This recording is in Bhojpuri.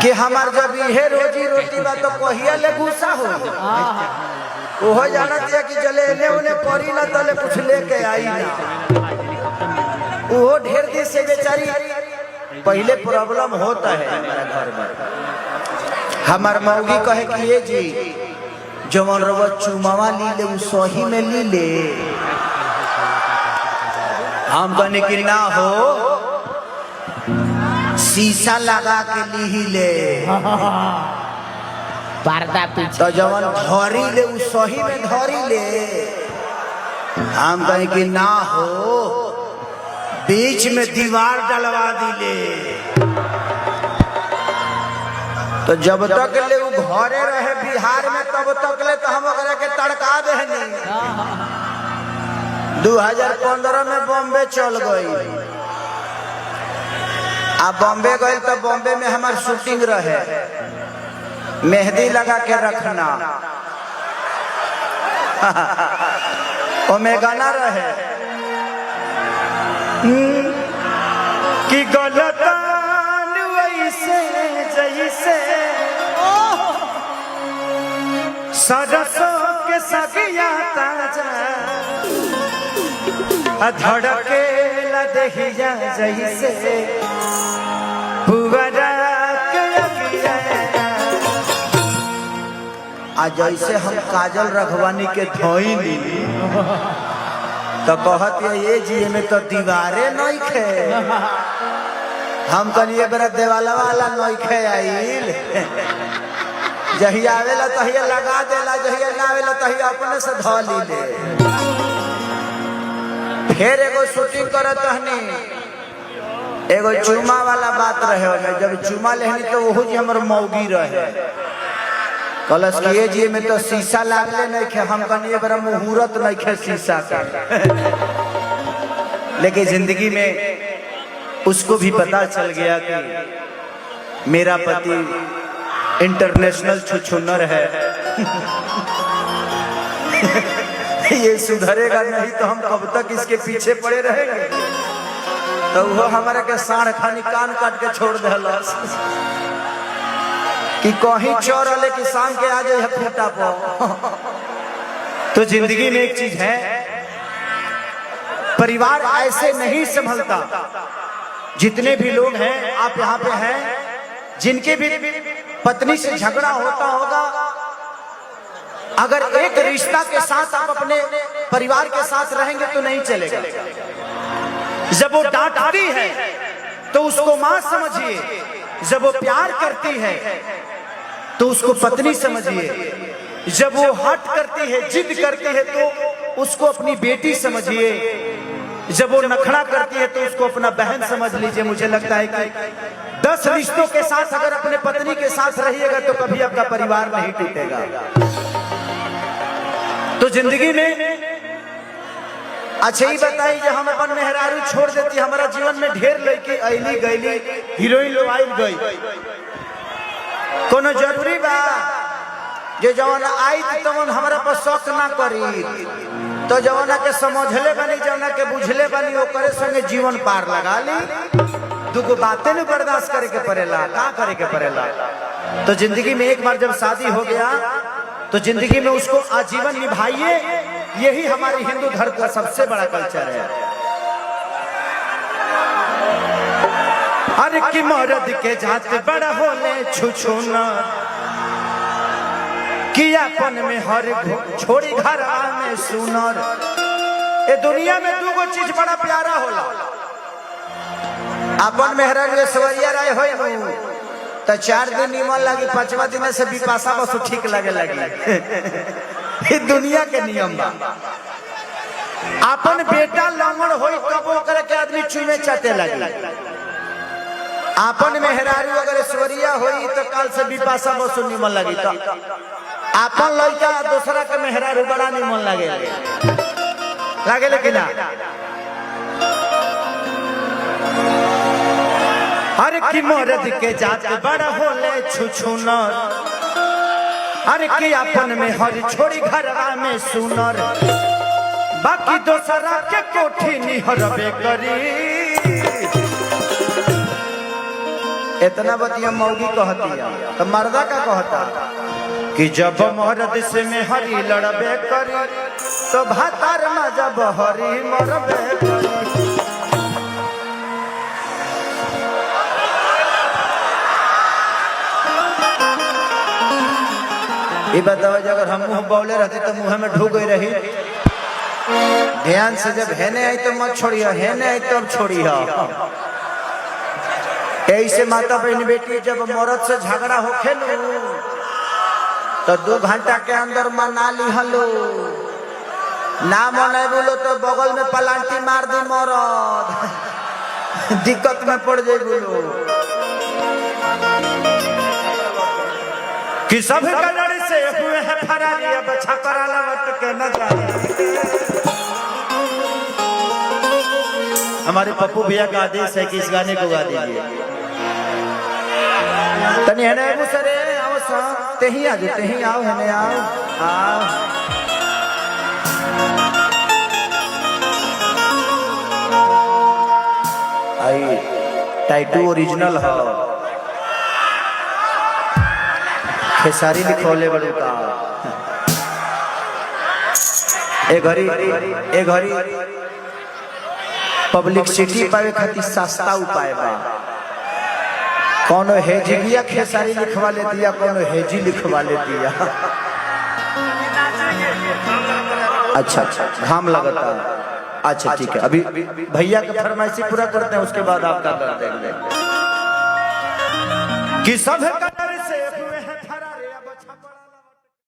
कि हमार जब ये रोजी रोटी बा तो कहिया ले गुस्सा हो ओहो जानत है कि चले एने उने परी ना तले कुछ लेके आई ना वो ढेर दिन से बेचारी पहले प्रॉब्लम होता है हमारा घर में। हमार मौगी कहे कि ये जी जवन रवा चुमावा ली ले उ सही में ली ले हम कहने की ना हो शीशा लगा के ली ले पर्दा पीछे तो जवन धरी ले उ सही में धरी ले हम कहे कि ना हो बीच में दीवार डलवा दिले तो जब तक ले उ घरे रहे बिहार में तब तक ले तो हम ओकरा के तड़का देहनी 2015 में बॉम्बे चल गई आ बॉम्बे गए तो बॉम्बे में हमार शूटिंग रहे मेहंदी लगा के रखना ओमे गाना रहे कि गलतान वैसे जैसे सरसों के सगिया ताजा धड़के ला दहिया जैसे पुवरा के अगिया आज जैसे हम काजल रघवानी के धोइनी तो कहत ये जी में तो दीवारे नहीं खे हम कनिए बेरा देवाला वाला नहीं खे आइल जहिया आवेला तहिया लगा देला जहिया ना आवेला तहिया अपने से धो ली ले फिर एगो शूटिंग करत हनी एगो चुमा वाला बात रहे जब चुमा लेहनी तो वहू जी हमर मौगी रहे कलश किए जी में तो शीशा लागले नहीं खे हम कनिए बड़ा मुहूर्त नहीं खे शीशा का लेकिन जिंदगी में उसको भी पता चल गया कि मेरा पति इंटरनेशनल छुछुनर है ये सुधरेगा नहीं तो हम कब तक इसके पीछे पड़े रहेंगे तो वो हमारे के साढ़ खानी कान काट के छोड़ देला कि कहीं चोर वाले कि शाम के आ जाए फूटा पाओ। तो जिंदगी में एक चीज है परिवार ऐसे नहीं संभलता। जितने भी लोग हैं आप यहाँ पे हैं जिनके भी पत्नी से झगड़ा होता होगा अगर एक रिश्ता के साथ आप अपने परिवार के साथ रहेंगे तो नहीं चलेगा। जब वो डांटती है तो उसको मां समझिए, जब वो प्यार करती है तो उसको पत्नी समझिए, जब वो हट करती है जिद करती है तो उसको अपनी बेटी समझिए, जब वो नखड़ा करती है तो उसको अपना बहन समझ लीजिए। मुझे लगता है कि 10 रिश्तों के साथ अगर अपने पत्नी के साथ रहिएगा तो कभी आपका परिवार नहीं टूटेगा। तो जिंदगी में अच्छा ही बताई जो हम अपन मेहरारू छोड़ देती हमारा जीवन में ढेर लड़की अली गईली हीरोइन लोग आई गई कोनो जरूरी बा जो जवाना आई तमन हमारा पर शौक ना करी तो जवाना के समझले बनी जवाना के बुझले बनी वो करे संगे जीवन पार लगा ली। दुगो बातें नहीं बर्दाश्त करे के पड़ेला का करे के पड़ेला। तो जिंदगी में एक बार जब शादी हो गया तो जिंदगी में उसको आजीवन निभाइए। यही हमारे हिंदू धर्म का सबसे बड़ा कल्चर है। अरे की मर्द के जाते बड़ा होले छुछुना कि अपन में हर छोड़ी घर में सुनर। ये दुनिया में दूगो चीज बड़ा प्यारा होला। अपन मेहरान में सवरिया राय होई तो 4 दिन निमन लगी 5वां दिन से विपाशा बस ठीक लगे लगी। ये दुनिया के नियम बा। अपन बेटा लंगड़ होई तब ओकरे के आदमी चुमे चाटे लगी। अपन मेहरारू अगर ऐश्वर्या होई तो काल से विपाशा बस निमन लगी। तो अपन लड़का दूसरा के मेहरारू बड़ा निमन लगे लगे लेकिन अरे की मर्द के जात बड़ा होले छुछुनर। अरे की अपन में हर छोड़ी घरवा में सुनर बाकी दोसरा के कोठी निहरबे करी। इतना बतिया मौगी कहती तो मर्दा का कहता कि जब मर्द से में हरी लड़बे करी तो भातार में जब हरी मरबे करी। ये बताओ अगर हम मुंह बोले रहते तो मुंह में ढूक गई रही। ध्यान से जब हेने आई तो मत छोड़िए, हेने आई तब छोड़िए। ऐसे माता बहन बेटी जब मर्द से झगड़ा होखे लो तो 2 घंटा के अंदर मना ली हलो, ना मना बोलो तो बगल में पलांटी मार दी मरद, दिक्कत में पड़ जाए बोलो कि सब कलर से हुए हैं फरारी, अब छपरा लवट के न जाए। हमारे पप्पू भैया का आदेश है कि इस गाने को गा दीजिए। तनी है ना सरे आओ सा तेही आ जाते ही आओ है ना आओ आई टाइटू ओरिजिनल है खेसारी लिखोले बड़े का ए घड़ी पब्लिक सिटी पावे खातिर सस्ता उपाय बा। कौनो हेजिया खेसारी लिखवा ले दिया, कौनो हेजी लिखवा ले दिया। अच्छा घाम लगता है। अच्छा ठीक है, अभी भैया की फरमाइशी पूरा करते हैं, उसके बाद आपका कर देंगे कि सब